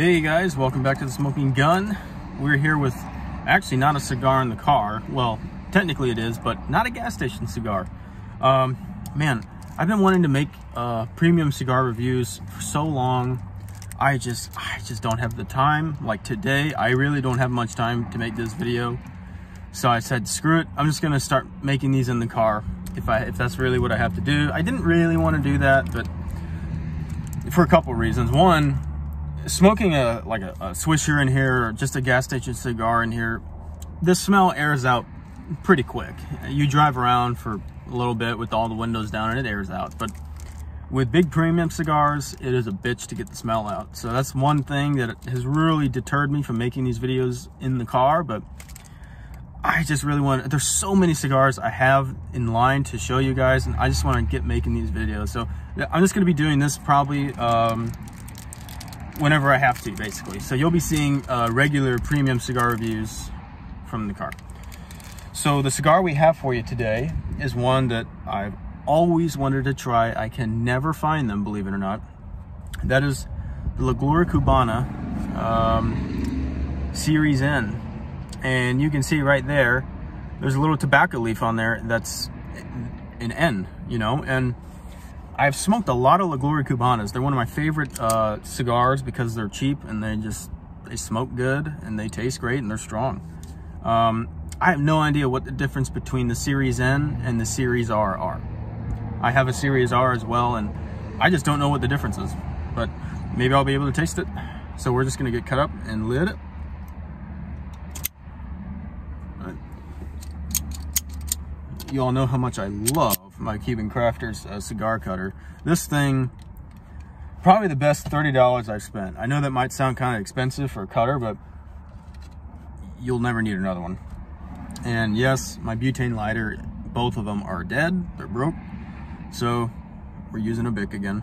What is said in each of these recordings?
Hey guys, welcome back to The Smoking Gun. We're here with actually not a cigar in the car. Well, technically it is, but not a gas station cigar. Man, I've been wanting to make premium cigar reviews for so long. I just don't have the time. Like today, I really don't have much time to make this video. So I said, screw it. I'm just gonna start making these in the car if that's really what I have to do. I didn't really want to do that, but for a couple reasons. One, smoking a swisher in here, or just a gas station cigar in here, the smell airs out pretty quick. You drive around for a little bit with all the windows down and it airs out, but with big premium cigars, it is a bitch to get the smell out. So that's one thing that has really deterred me from making these videos in the car. But I just really want, there's so many cigars I have in line to show you guys, and I just want to get making these videos. So I'm just going to be doing this probably whenever I have to, basically. So you'll be seeing regular premium cigar reviews from the car. So the cigar we have for you today is one that I've always wanted to try. I can never find them, believe it or not. That is the Gloria Cubana Serie N. And you can see right there, there's a little tobacco leaf on there that's an N, you know. And I've smoked a lot of Gloria Cubanas. They're one of my favorite cigars because they're cheap and they smoke good and they taste great and they're strong. I have no idea what the difference between the Serie N and the Serie R are. I have a Serie R as well, and I just don't know what the difference is, but maybe I'll be able to taste it. So we're just gonna get cut up and lid it. You all know how much I love my Cuban Crafters cigar cutter. This thing, probably the best $30 I've spent. I know that might sound kind of expensive for a cutter, but you'll never need another one. And yes, my butane lighter, both of them are dead, they're broke. So we're using a Bic again.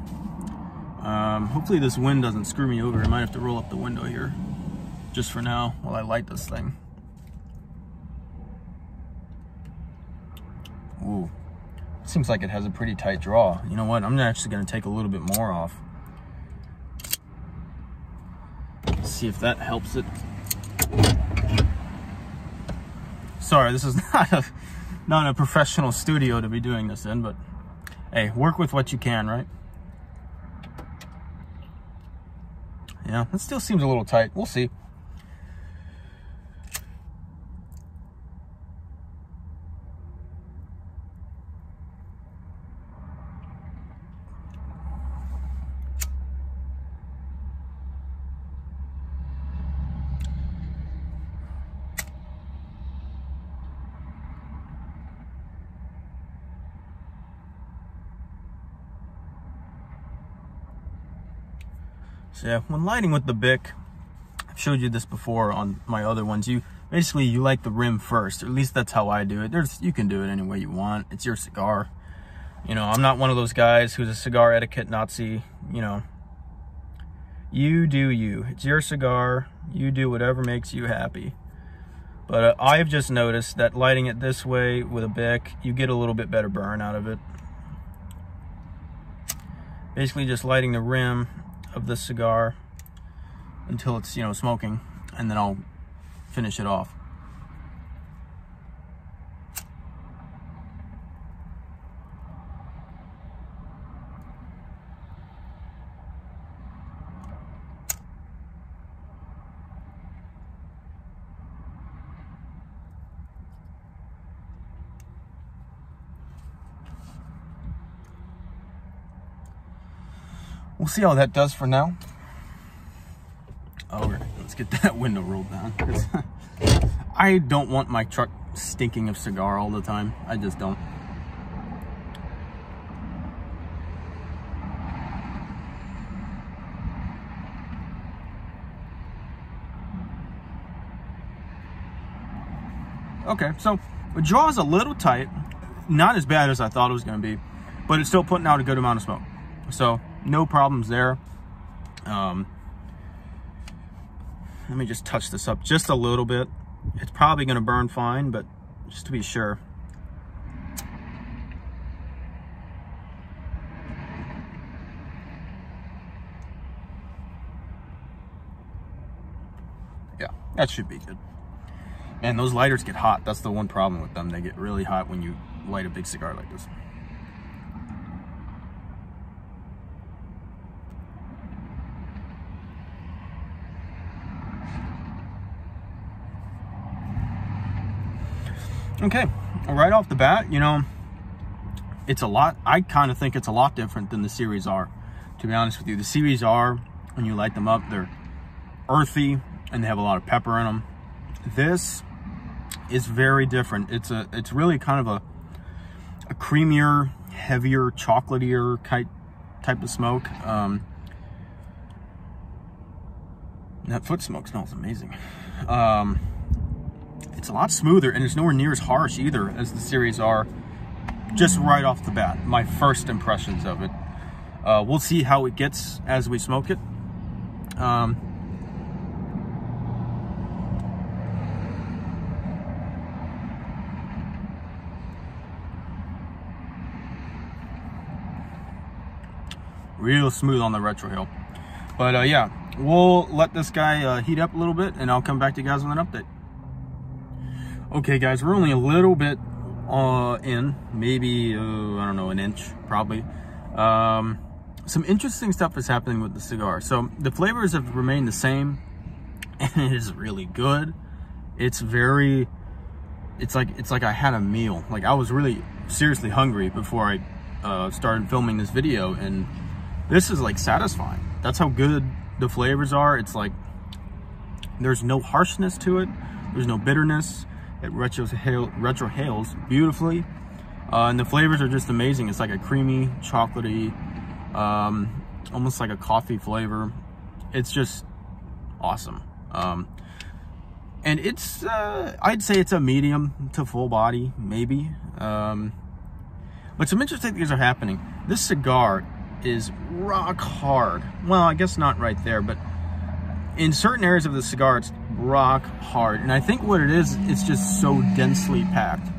Hopefully this wind doesn't screw me over. I might have to roll up the window here just for now while I light this thing. Ooh, seems like it has a pretty tight draw. You know what? I'm actually going to take a little bit more off. Let's see if that helps it. Sorry, this is not a professional studio to be doing this in, but hey, work with what you can, right? Yeah, it still seems a little tight. We'll see. So yeah, when lighting with the Bic, I've showed you this before on my other ones, you light the rim first, or at least that's how I do it. You can do it any way you want. It's your cigar. You know, I'm not one of those guys who's a cigar etiquette Nazi. You know, you do you. It's your cigar. You do whatever makes you happy. But I've just noticed that lighting it this way with a Bic, you get a little bit better burn out of it. Basically just lighting the rim of the cigar until it's, you know, smoking, and then I'll finish it off. We'll see how that does for now. Oh, let's get that window rolled down. I don't want my truck stinking of cigar all the time. I just don't. Okay, so the draw is a little tight. Not as bad as I thought it was going to be, but it's still putting out a good amount of smoke. So no problems there. Let me just touch this up just a little bit. It's probably going to burn fine, but just to be sure. Yeah, that should be good. And those lighters get hot. That's the one problem with them. They get really hot when you light a big cigar like this. Okay, right off the bat, you know, it's a lot. I kind of think it's a lot different than the Series R, to be honest with you. The Series R, when you light them up, they're earthy and they have a lot of pepper in them. This is very different. It's really kind of a creamier, heavier, chocolatier type of smoke. That foot smoke smells amazing. It's a lot smoother, and it's nowhere near as harsh either as the Series R. Just right off the bat, my first impressions of it. We'll see how it gets as we smoke it. Real smooth on the retrohale. But yeah, we'll let this guy heat up a little bit, and I'll come back to you guys with an update. Okay guys, we're only a little bit in, maybe, I don't know, an inch, probably. Some interesting stuff is happening with the cigar. So the flavors have remained the same, and it is really good. It's like I had a meal. Like, I was really seriously hungry before I started filming this video, and this is like satisfying. That's how good the flavors are. It's like there's no harshness to it. There's no bitterness. It retrohales beautifully, and the flavors are just amazing. It's like a creamy, chocolatey, almost like a coffee flavor. It's just awesome. And it's I'd say it's a medium to full body, maybe. But some interesting things are happening. This cigar is rock hard. Well, I guess not right there, but in certain areas of the cigar, it's rock hard. And I think what it is, it's just so densely packed.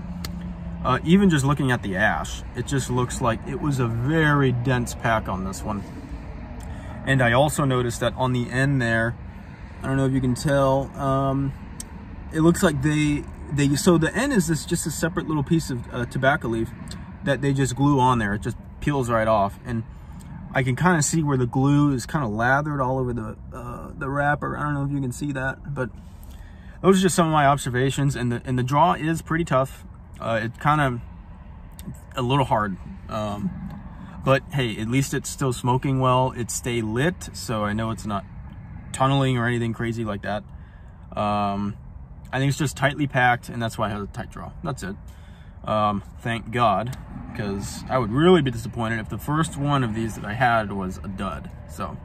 Even just looking at the ash, it just looks like it was a very dense pack on this one. And I also noticed that on the end there, I don't know if you can tell, it looks like so the end is just a separate little piece of tobacco leaf that they just glue on there. It just peels right off. And I can kind of see where the glue is kind of lathered all over the wrapper. I don't know if you can see that, but those are just some of my observations. And the draw is pretty tough. It's kind of a little hard, but hey, at least it's still smoking well. It stay lit, so I know it's not tunneling or anything crazy like that. I think it's just tightly packed, and that's why it has a tight draw. That's it. Thank God, because I would really be disappointed if the first one of these that I had was a dud. So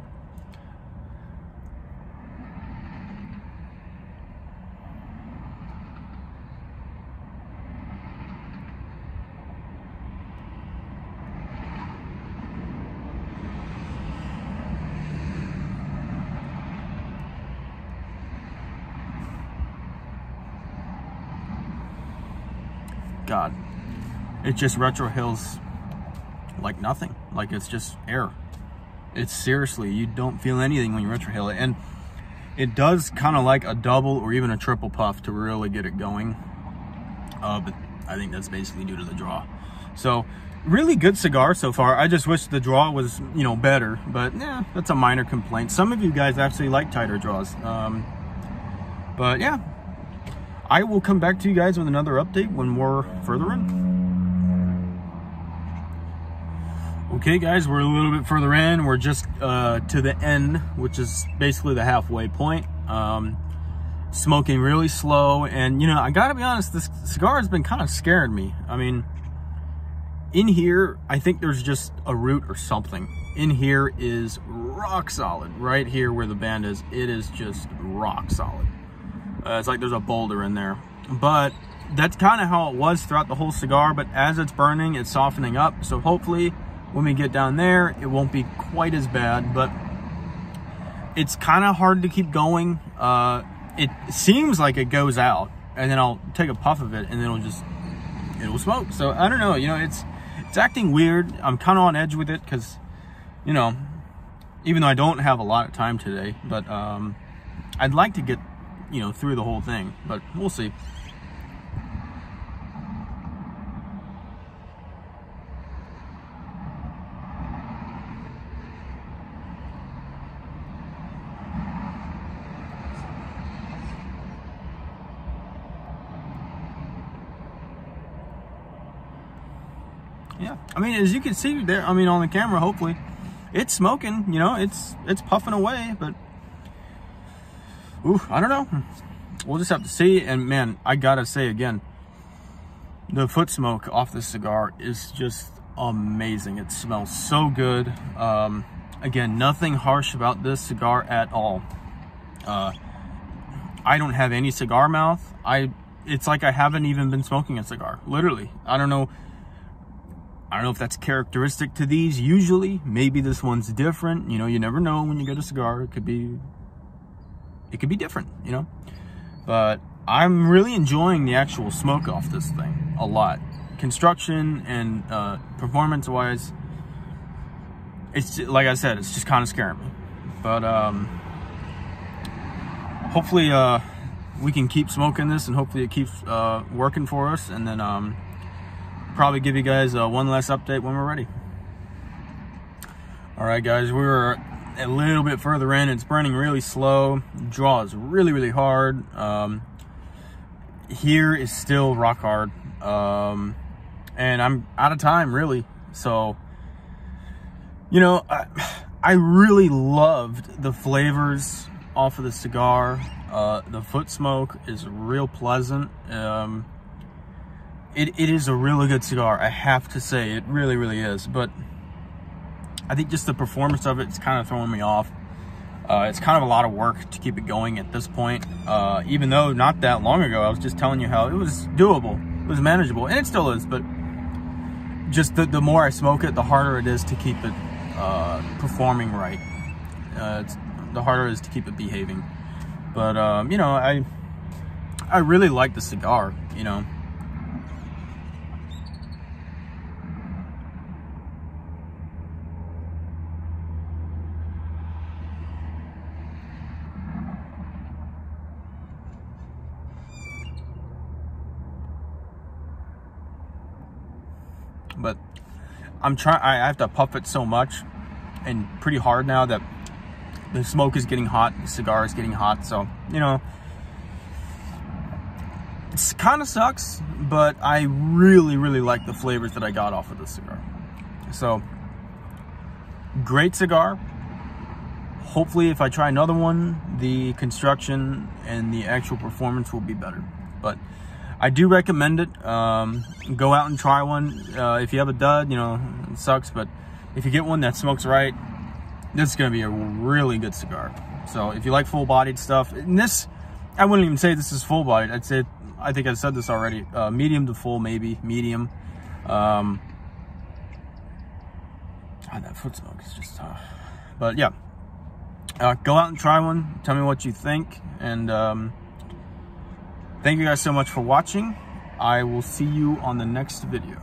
God, it just retrohales like nothing. Like, it's just air. It's seriously, you don't feel anything when you retrohale it. And it does kind of like a double or even a triple puff to really get it going. But I think that's basically due to the draw. So really good cigar so far. I just wish the draw was, you know, better, but yeah, that's a minor complaint. Some of you guys actually like tighter draws. But yeah, I will come back to you guys with another update when we're further in. Okay guys, we're a little bit further in. We're just to the end, which is basically the halfway point. Smoking really slow, and you know, I gotta be honest, this cigar has been kind of scaring me. I mean, in here, I think there's just a root or something. In here is rock solid. Right here where the band is, it is just rock solid. It's like there's a boulder in there. But that's kind of how it was throughout the whole cigar, but as it's burning, it's softening up. So hopefully when we get down there, it won't be quite as bad, but it's kind of hard to keep going. It seems like it goes out, and then I'll take a puff of it, and then it'll smoke. So I don't know, you know, it's acting weird. I'm kind of on edge with it because, you know, even though I don't have a lot of time today, but I'd like to get you know, through the whole thing, but we'll see. Yeah, I mean, as you can see there, I mean, on the camera, hopefully, it's smoking, you know, it's puffing away, but, ooh, I don't know. We'll just have to see. And man, I gotta say again, the foot smoke off this cigar is just amazing. It smells so good. Again, nothing harsh about this cigar at all. I don't have any cigar mouth. It's like I haven't even been smoking a cigar, literally. I don't know if that's characteristic to these. Usually, maybe this one's different. You know, you never know when you get a cigar. It could be different, you know. But I'm really enjoying the actual smoke off this thing a lot. Construction and performance-wise, it's like I said, it's just kind of scaring me. But hopefully we can keep smoking this, and hopefully it keeps working for us, and then probably give you guys one last update when we're ready. All right, guys, we're a little bit further in. It's burning really slow. Draw is really hard. Here is still rock hard, and I'm out of time, really. So, you know, I really loved the flavors off of the cigar. The foot smoke is real pleasant. It is a really good cigar, I have to say. It really is. But I think just the performance of it's kind of throwing me off. It's kind of a lot of work to keep it going at this point. Even though not that long ago, I was just telling you how it was doable. It was manageable, and it still is. But just the more I smoke it, the harder it is to keep it performing right. The harder it is to keep it behaving. But, you know, I really like the cigar, you know. But I have to puff it so much and pretty hard now that the smoke is getting hot, the cigar is getting hot. So, you know, it kind of sucks, but I really like the flavors that I got off of this cigar. So, great cigar. Hopefully, if I try another one, the construction and the actual performance will be better. But I do recommend it. Go out and try one. If you have a dud, you know, it sucks, but if you get one that smokes right, this is going to be a really good cigar. So if you like full-bodied stuff, and this, I wouldn't even say this is full-bodied. I'd say, I think I said this already, medium to full, maybe medium. God, that foot smoke is just tough. But yeah, go out and try one. Tell me what you think, and thank you guys so much for watching. I will see you on the next video.